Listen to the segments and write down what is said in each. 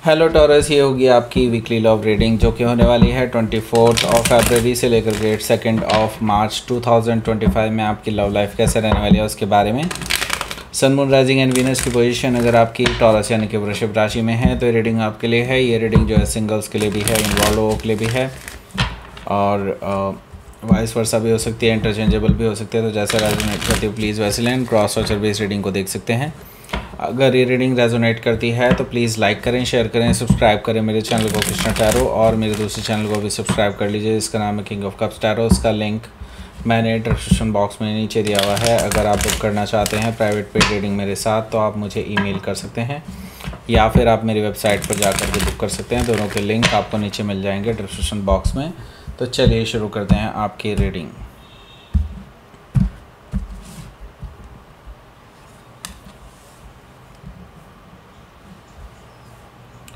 Hello taurus, ये होगी आपकी वीकली लव रीडिंग जो कि होने वाली है 24 फरवरी से लेकर ग्रेड 2 मार्च 2025 में आपकी लव लाइफ कैसे रहने वाली है उसके बारे में। सन, मून, राइजिंग एंड वीनस की पोजीशन अगर आपकी टॉरस यानी कि वृषभ राशि में है तो ये रीडिंग आपके लिए है। ये रीडिंग जो है सिंगल्स के लिए भी है, इन्वॉल्व लोगों के लिए भी है और वाइस वर्सा भी हो सकती है, इंटरचेंजेबल भी हो सकती है। तो जैसा रेजोनेट करती है प्लीज़ वैसे लें। क्रॉस वाचर बेस्ड रीडिंग को देख सकते हैं। अगर ये रीडिंग रेजोनेट करती है तो प्लीज़ लाइक करें, शेयर करें, सब्सक्राइब करें मेरे चैनल को कृष्णा टैरो, और मेरे दूसरे चैनल को भी सब्सक्राइब कर लीजिए जिसका नाम है किंग ऑफ कप्स टैरो। उसका लिंक मैंने डिस्क्रिप्शन बॉक्स में नीचे दिया हुआ है। अगर आप बुक करना चाहते हैं प्राइवेट पेड रीडिंग मेरे साथ तो आप मुझे ईमेल कर सकते हैं या फिर आप मेरी वेबसाइट पर जाकर के बुक कर सकते हैं। दोनों के लिंक आपको नीचे मिल जाएंगे डिस्क्रिप्शन बॉक्स में। तो चलिए शुरू करते हैं आपकी reading.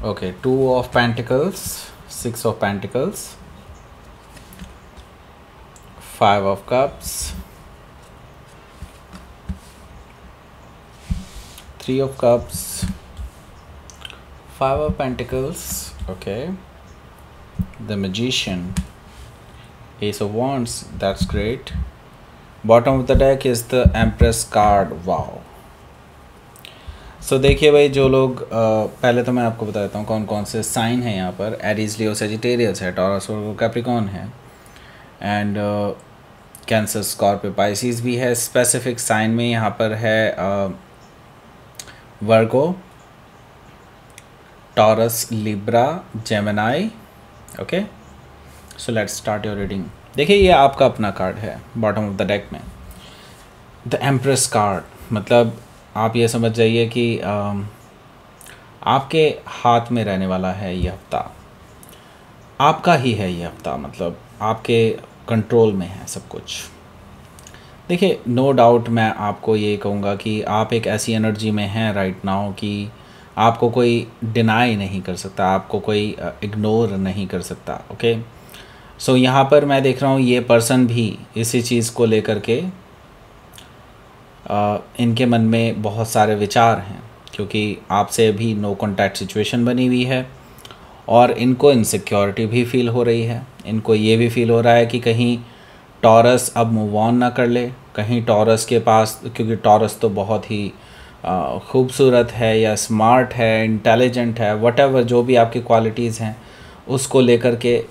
Okay, 2 of Pentacles, 6 of Pentacles, 5 of Cups, 3 of Cups, 5 of Pentacles, okay, the Magician, Ace of Wands, that's great. Bottom of the deck is the Empress card, wow. सो देखिए भाई, जो लोग पहले तो मैं आपको बता देता हूँ कौन कौन से साइन हैं यहाँ पर। एरीज, लियो, सेजिटेरियस है, टॉरस, वर्गो, कैप्रिकॉर्न है एंड कैंसर, स्कॉर्पियो, पाइसिस भी है। स्पेसिफिक साइन में यहाँ पर है Virgo, Taurus, Libra, Gemini. Okay, so let's start your reading. देखिए ये आपका अपना कार्ड है बॉटम ऑफ द डेक में, द एम्प्रेस कार्ड। मतलब आप ये समझ जाइए कि आपके हाथ में रहने वाला है ये हफ्ता, आपका ही है ये हफ्ता, मतलब आपके कंट्रोल में है सब कुछ। देखिए नो डाउट मैं आपको ये कहूँगा कि आप एक ऐसी एनर्जी में हैं राइट नाउ कि आपको कोई डिनाई नहीं कर सकता, आपको कोई इग्नोर नहीं कर सकता। ओके, सो यहाँ पर मैं देख रहा हूँ ये पर्सन भी इसी चीज़ को लेकर के इनके मन में बहुत सारे विचार हैं क्योंकि आपसे भी नो कॉन्टैक्ट सिचुएशन बनी हुई है और इनको इनसिक्योरिटी भी फील हो रही है। इनको ये भी फील हो रहा है कि कहीं टॉरस अब मूव ऑन ना कर ले, कहीं टॉरस के पास, क्योंकि टॉरस तो बहुत ही खूबसूरत है या स्मार्ट है, इंटेलिजेंट है, व्हाटएवर जो भी आपकी क्वालिटीज़ हैं उसको लेकर के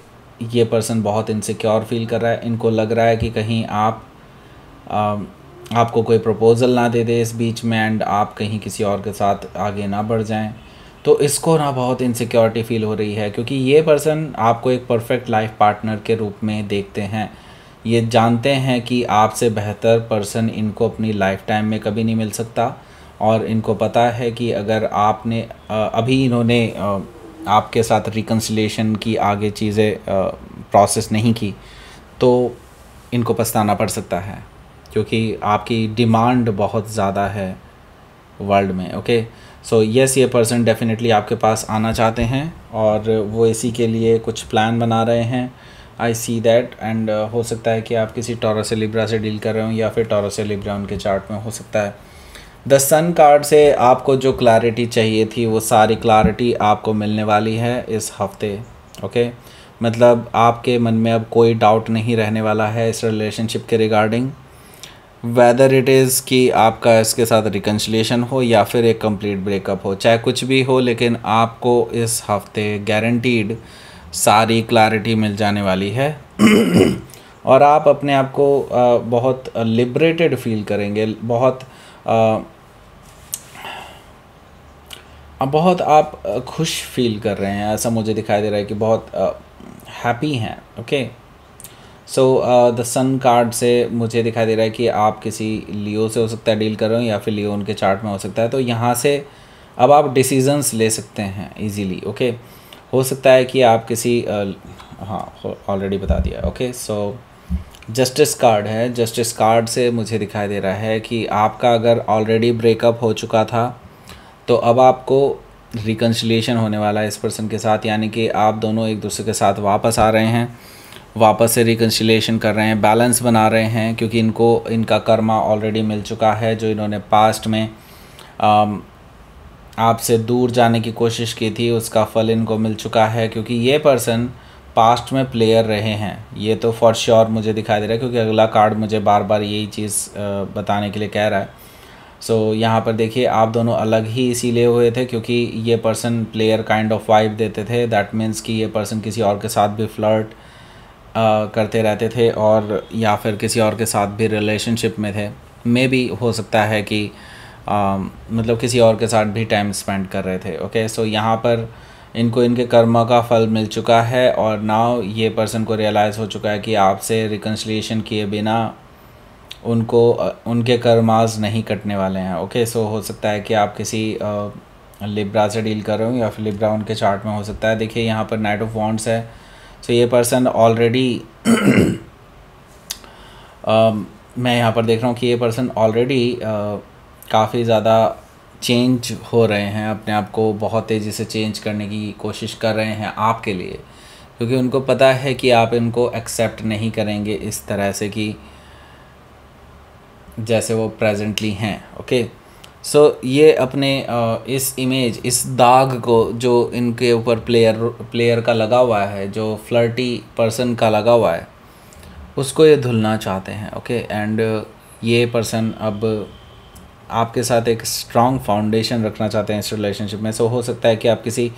ये पर्सन बहुत इनसिक्योर फील कर रहा है। इनको लग रहा है कि कहीं आपको कोई प्रपोज़ल ना दे दे इस बीच में एंड आप कहीं किसी और के साथ आगे ना बढ़ जाएं। तो इसको ना बहुत इनसिक्योरिटी फील हो रही है क्योंकि ये पर्सन आपको एक परफेक्ट लाइफ पार्टनर के रूप में देखते हैं। ये जानते हैं कि आपसे बेहतर पर्सन इनको अपनी लाइफ टाइम में कभी नहीं मिल सकता और इनको पता है कि अगर आपने अभी इन्होंने आपके साथ रिकन्सिलेशन की आगे चीज़ें प्रोसेस नहीं की तो इनको पछताना पड़ सकता है क्योंकि आपकी डिमांड बहुत ज़्यादा है वर्ल्ड में। ओके, सो यस, ये पर्सन डेफिनेटली आपके पास आना चाहते हैं और वो इसी के लिए कुछ प्लान बना रहे हैं। आई सी दैट एंड हो सकता है कि आप किसी टॉरस से लिब्रा से डील कर रहे हो या फिर टॉरस से लिब्रा उनके चार्ट में हो सकता है। द सन कार्ड से आपको जो क्लैरिटी चाहिए थी वो सारी क्लैरिटी आपको मिलने वाली है इस हफ्ते। ओके, मतलब आपके मन में अब कोई डाउट नहीं रहने वाला है इस रिलेशनशिप के रिगार्डिंग, वेदर इट इज़ कि आपका इसके साथ रिकन्सिलेशन हो या फिर एक कंप्लीट ब्रेकअप हो, चाहे कुछ भी हो, लेकिन आपको इस हफ्ते गारंटीड सारी क्लैरिटी मिल जाने वाली है और आप अपने आप को बहुत लिबरेटेड फील करेंगे, बहुत आप खुश फील कर रहे हैं, ऐसा मुझे दिखाई दे रहा है कि बहुत हैप्पी हैं। Okay, so the sun card से मुझे दिखाई दे रहा है कि आप किसी लियो से हो सकता है डील कर रहे हो या फिर लियो उनके चार्ट में हो सकता है। तो यहाँ से अब आप डिसीजंस ले सकते हैं इजीली। ओके, हो सकता है कि आप किसी हाँ ऑलरेडी बता दिया। ओके, सो जस्टिस कार्ड है। जस्टिस कार्ड से मुझे दिखाई दे रहा है कि आपका अगर ऑलरेडी ब्रेकअप हो चुका था तो अब आपको रिकन्सिलिएशन होने वाला है इस पर्सन के साथ, यानी कि आप दोनों एक दूसरे के साथ वापस आ रहे हैं, वापस से रिकन्सिलिएशन कर रहे हैं, बैलेंस बना रहे हैं क्योंकि इनको इनका कर्मा ऑलरेडी मिल चुका है जो इन्होंने पास्ट में आपसे दूर जाने की कोशिश की थी, उसका फल इनको मिल चुका है, क्योंकि ये पर्सन पास्ट में प्लेयर रहे हैं, ये तो फॉर श्योर मुझे दिखाई दे रहा है, क्योंकि अगला कार्ड मुझे बार बार यही चीज़ बताने के लिए कह रहा है। सो यहाँ पर देखिए आप दोनों अलग ही इसीलिए हुए थे क्योंकि ये person player kind of vibe देते थे। दैट मीन्स कि ये पर्सन किसी और के साथ भी फ्लर्ट करते रहते थे, और या फिर किसी और के साथ भी रिलेशनशिप में थे। मे भी हो सकता है कि मतलब किसी और के साथ भी टाइम स्पेंड कर रहे थे। ओके, सो यहाँ पर इनको इनके कर्मा का फल मिल चुका है, और नाउ ये पर्सन को रियलाइज़ हो चुका है कि आपसे रिकन्सिलिएशन किए बिना उनको उनके कर्मास नहीं कटने वाले हैं। ओके, सो हो सकता है कि आप किसी लिब्रा से डील कर रहे हो, या फिर लिब्रा उनके चार्ट में हो सकता है। देखिए यहाँ पर नाइट ऑफ वॉन्ड्स है। सो ये पर्सन ऑलरेडी मैं यहाँ पर देख रहा हूँ कि ये पर्सन ऑलरेडी काफ़ी ज़्यादा चेंज हो रहे हैं, अपने आप को बहुत तेज़ी से चेंज करने की कोशिश कर रहे हैं आपके लिए, क्योंकि उनको पता है कि आप इनको एक्सेप्ट नहीं करेंगे इस तरह से कि जैसे वो प्रेजेंटली हैं। ओके, सो ये अपने इस इमेज, इस दाग को जो इनके ऊपर प्लेयर का लगा हुआ है, जो फ्लर्टी पर्सन का लगा हुआ है, उसको ये धुलना चाहते हैं। ओके, एंड ये पर्सन अब आपके साथ एक स्ट्रॉन्ग फाउंडेशन रखना चाहते हैं इस रिलेशनशिप में। सो हो सकता है कि आप किसी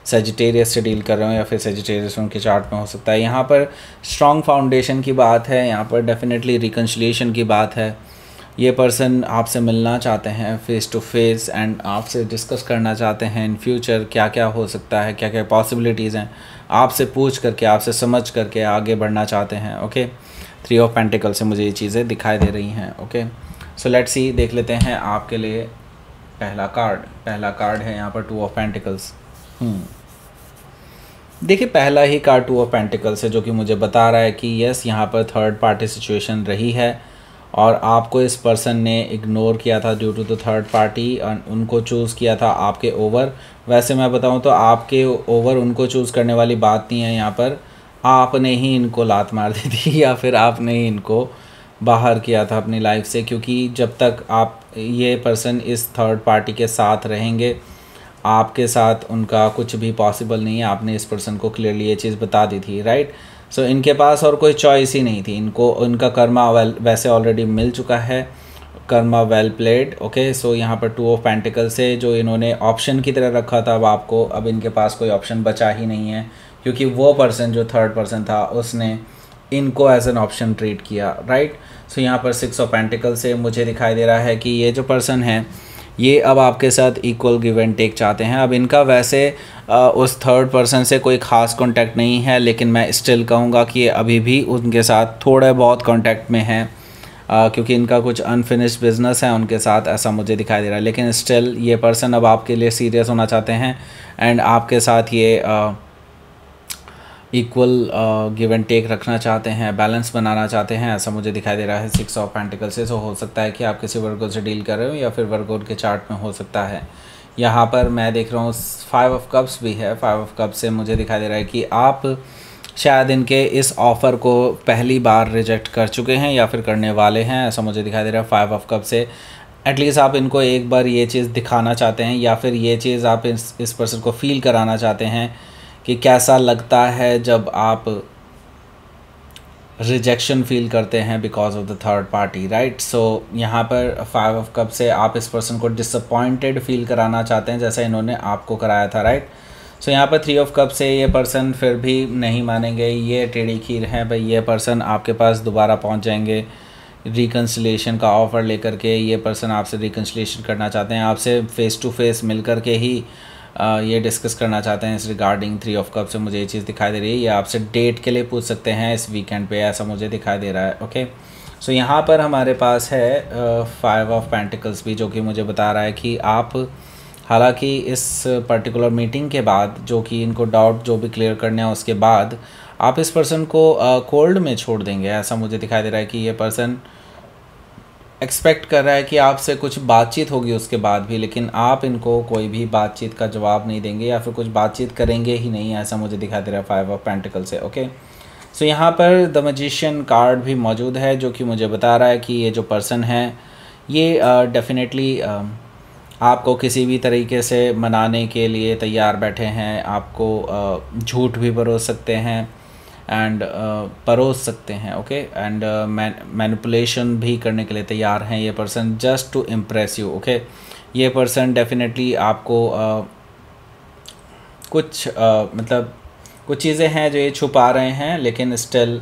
सेजिटेरियस से डील कर रहे हो, या फिर सेजिटेरियस उनके चार्ट में हो सकता है। यहाँ पर स्ट्रॉन्ग फाउंडेशन की बात है, यहाँ पर डेफिनेटली रिकन्सिलिएशन की बात है। ये पर्सन आपसे मिलना चाहते हैं फेस टू फेस, एंड आपसे डिस्कस करना चाहते हैं इन फ्यूचर क्या क्या हो सकता है, क्या क्या पॉसिबिलिटीज़ हैं, आपसे पूछ करके, आपसे समझ करके आगे बढ़ना चाहते हैं। ओके, 3 ऑफ पेंटिकल से मुझे ये चीज़ें दिखाई दे रही हैं। ओके, सो लेट्स सी, देख लेते हैं आपके लिए पहला कार्ड है यहाँ पर 2 ऑफ पेंटिकल्स। देखिए पहला ही कार्ड 2 ऑफ पेंटिकल्स है, जो कि मुझे बता रहा है कि यस, यहाँ पर थर्ड पार्टी सिचुएशन रही है, और आपको इस पर्सन ने इग्नोर किया था due to the third party, और उनको चूज़ किया था आपके ओवर। वैसे मैं बताऊं तो आपके ओवर उनको चूज़ करने वाली बात नहीं है, यहाँ पर आपने ही इनको लात मार दी थी, या फिर आपने ही इनको बाहर किया था अपनी लाइफ से, क्योंकि जब तक आप ये पर्सन इस थर्ड पार्टी के साथ रहेंगे, आपके साथ उनका कुछ भी पॉसिबल नहीं है। आपने इस पर्सन को क्लियरली ये चीज़ बता दी थी, राइट। सो इनके पास और कोई चॉइस ही नहीं थी, इनको उनका कर्मा वैसे ऑलरेडी मिल चुका है, कर्मा वेल प्लेड। ओके, सो यहाँ पर 2 ऑफ पेंटिकल से जो इन्होंने ऑप्शन की तरह रखा था, अब आपको, अब इनके पास कोई ऑप्शन बचा ही नहीं है, क्योंकि वो पर्सन जो थर्ड पर्सन था उसने इनको एज एन ऑप्शन ट्रीट किया, राइट। सो यहाँ पर 6 ऑफ पेंटिकल से मुझे दिखाई दे रहा है कि ये जो पर्सन है ये अब आपके साथ इक्वल गिव एंड टेक चाहते हैं। अब इनका वैसे उस थर्ड पर्सन से कोई ख़ास कांटेक्ट नहीं है, लेकिन मैं स्टिल कहूँगा कि ये अभी भी उनके साथ थोड़े बहुत कांटेक्ट में हैं, क्योंकि इनका कुछ अनफिनिश्ड बिजनेस है उनके साथ, ऐसा मुझे दिखाई दे रहा है। लेकिन स्टिल ये पर्सन अब आपके लिए सीरियस होना चाहते हैं, एंड आपके साथ ये इक्वल गिव एंड टेक रखना चाहते हैं, बैलेंस बनाना चाहते हैं, ऐसा मुझे दिखाई दे रहा है 6 ऑफ पेंटिकल से। सो हो सकता है कि आप किसी वर्गो से डील कर रहे हो, या फिर वर्गो के चार्ट में हो सकता है। यहाँ पर मैं देख रहा हूँ 5 ऑफ कप्स भी है। 5 ऑफ कप्स से मुझे दिखाई दे रहा है कि आप शायद इनके इस ऑफ़र को पहली बार रिजेक्ट कर चुके हैं, या फिर करने वाले हैं, ऐसा मुझे दिखाई दे रहा है 5 ऑफ कप से। एटलीस्ट आप इनको एक बार ये चीज़ दिखाना चाहते हैं, या फिर ये चीज़ आप इस पर्सन को फील कराना चाहते हैं कि कैसा लगता है जब आप रिजेक्शन फील करते हैं because of the third party, right. So यहाँ पर 5 ऑफ कप से आप इस पर्सन को डिसअपॉइंटेड फील कराना चाहते हैं, जैसा इन्होंने आपको कराया था, राइट। सो यहाँ पर 3 ऑफ कप से ये पर्सन फिर भी नहीं मानेंगे, ये टेढ़ी खीर है भाई। ये पर्सन आपके पास दोबारा पहुँच जाएंगे रिकन्सिलिएशन का ऑफ़र लेकर के। ये पर्सन आपसे रिकन्सिलिएशन करना चाहते हैं, आपसे फ़ेस टू फेस मिल कर के ही ये डिस्कस करना चाहते हैं इस रिगार्डिंग 3 ऑफ कप से। मुझे ये चीज़ दिखाई दे रही है, ये आपसे डेट के लिए पूछ सकते हैं इस वीकेंड पे, ऐसा मुझे दिखाई दे रहा है। ओके, सो यहाँ पर हमारे पास है 5 ऑफ पेंटिकल्स भी, जो कि मुझे बता रहा है कि आप, हालांकि इस पर्टिकुलर मीटिंग के बाद, जो कि इनको डाउट जो भी क्लियर करने हैं उसके बाद, आप इस पर्सन को कोल्ड में छोड़ देंगे, ऐसा मुझे दिखाई दे रहा है कि ये पर्सन एक्सपेक्ट कर रहा है कि आपसे कुछ बातचीत होगी उसके बाद भी, लेकिन आप इनको कोई भी बातचीत का जवाब नहीं देंगे, या फिर कुछ बातचीत करेंगे ही नहीं, ऐसा मुझे दिखाई दे रहा है 5 ऑफ पेंटिकल से। ओके, सो यहाँ पर द मैजिशियन कार्ड भी मौजूद है, जो कि मुझे बता रहा है कि ये जो पर्सन है ये डेफिनेटली आपको किसी भी तरीके से मनाने के लिए तैयार बैठे हैं, आपको झूठ भी परोस सकते हैं एंड परोस सकते हैं, ओके, एंड मैनिपुलेशन भी करने के लिए तैयार हैं ये person, just to impress you, okay. ये पर्सन डेफिनेटली आपको मतलब कुछ चीज़ें हैं जो ये छुपा रहे हैं, लेकिन स्टिल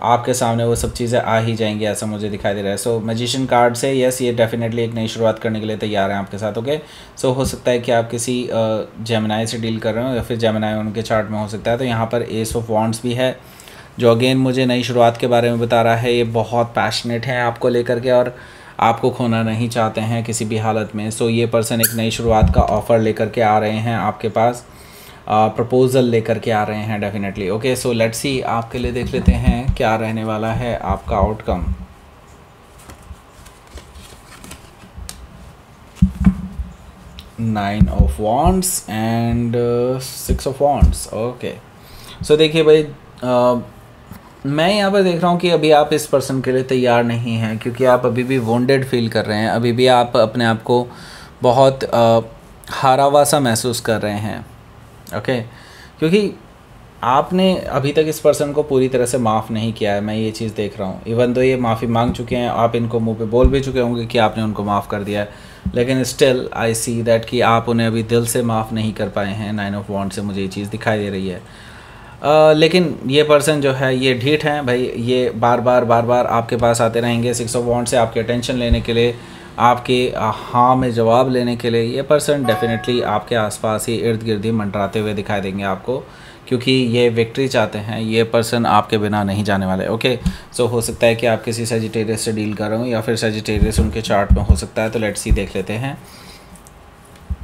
आपके सामने वो सब चीज़ें आ ही जाएंगी, ऐसा मुझे दिखाई दे रहा है। सो मैजिशियन कार्ड से यस, ये डेफिनेटली एक नई शुरुआत करने के लिए तैयार हैं आपके साथ, ओके। सो हो सकता है कि आप किसी जेमिनाई से डील कर रहे हो, या फिर जेमिनाई उनके चार्ट में हो सकता है। तो यहाँ पर एस ऑफ वॉन्ड्स भी है, जो अगेन मुझे नई शुरुआत के बारे में बता रहा है। ये बहुत पैशनेट हैं आपको लेकर के, और आपको खोना नहीं चाहते हैं किसी भी हालत में। सो ये पर्सन एक नई शुरुआत का ऑफ़र लेकर के आ रहे हैं आपके पास, प्रपोज़ल लेकर के आ रहे हैं definitely, okay. So let's see, आपके लिए देख लेते हैं क्या रहने वाला है आपका outcome. Nine of wands and 6 of wands, okay. So देखिए भाई, मैं यहाँ पर देख रहा हूँ कि अभी आप इस पर्सन के लिए तैयार नहीं हैं, क्योंकि आप अभी भी वॉन्डेड फील कर रहे हैं, अभी भी आप अपने आप को बहुत हारा हुआ सा महसूस कर रहे हैं, ओके। क्योंकि आपने अभी तक इस पर्सन को पूरी तरह से माफ़ नहीं किया है, मैं ये चीज़ देख रहा हूँ। इवन तो ये माफ़ी मांग चुके हैं, आप इनको मुंह पे बोल भी चुके होंगे कि आपने उनको माफ़ कर दिया है, लेकिन स्टिल आई सी दैट कि आप उन्हें अभी दिल से माफ़ नहीं कर पाए हैं। 9 ऑफ वॉन्ड से मुझे ये चीज़ दिखाई दे रही है। लेकिन ये पर्सन जो है ये ढीठ हैं भाई, ये बार बार आपके पास आते रहेंगे 6 ऑफ वॉन्ड से, आपके अटेंशन लेने के लिए, आपके हाँ में जवाब लेने के लिए। ये पर्सन डेफिनेटली आपके आसपास ही इर्द गिर्द ही मंडराते हुए दिखाई देंगे आपको, क्योंकि ये विक्ट्री चाहते हैं। ये पर्सन आपके बिना नहीं जाने वाले, ओके। सो हो सकता है कि आप किसी सजिटेरियस से डील कर रहे हो, या फिर सजिटेरियस उनके चार्ट में हो सकता है। तो लेट्स सी, देख लेते हैं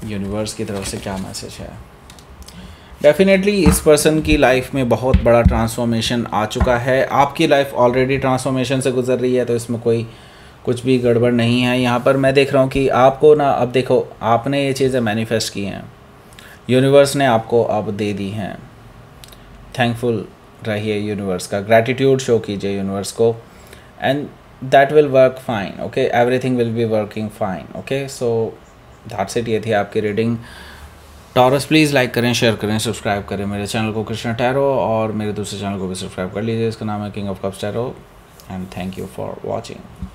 यूनिवर्स की तरफ से क्या मैसेज है। डेफिनेटली इस पर्सन की लाइफ में बहुत बड़ा ट्रांसफॉर्मेशन आ चुका है। आपकी लाइफ ऑलरेडी ट्रांसफॉर्मेशन से गुजर रही है, तो इसमें कोई कुछ भी गड़बड़ नहीं है। यहाँ पर मैं देख रहा हूँ कि आपको ना, अब देखो, आपने ये चीज़ें मैनिफेस्ट की हैं, यूनिवर्स ने आपको अब दे दी हैं। थैंकफुल रहिए यूनिवर्स का, ग्रैटिट्यूड शो कीजिए यूनिवर्स को, and that will work fine, okay. Everything will be working fine, okay. So that's it, ये थी आपकी रीडिंग। टॉरस प्लीज़ लाइक करें, शेयर करें, सब्सक्राइब करें मेरे चैनल को कृष्णा टैरो, और मेरे दूसरे चैनल को भी सब्सक्राइब कर लीजिए, इसका नाम है king of cups tarot. And thank you for watching.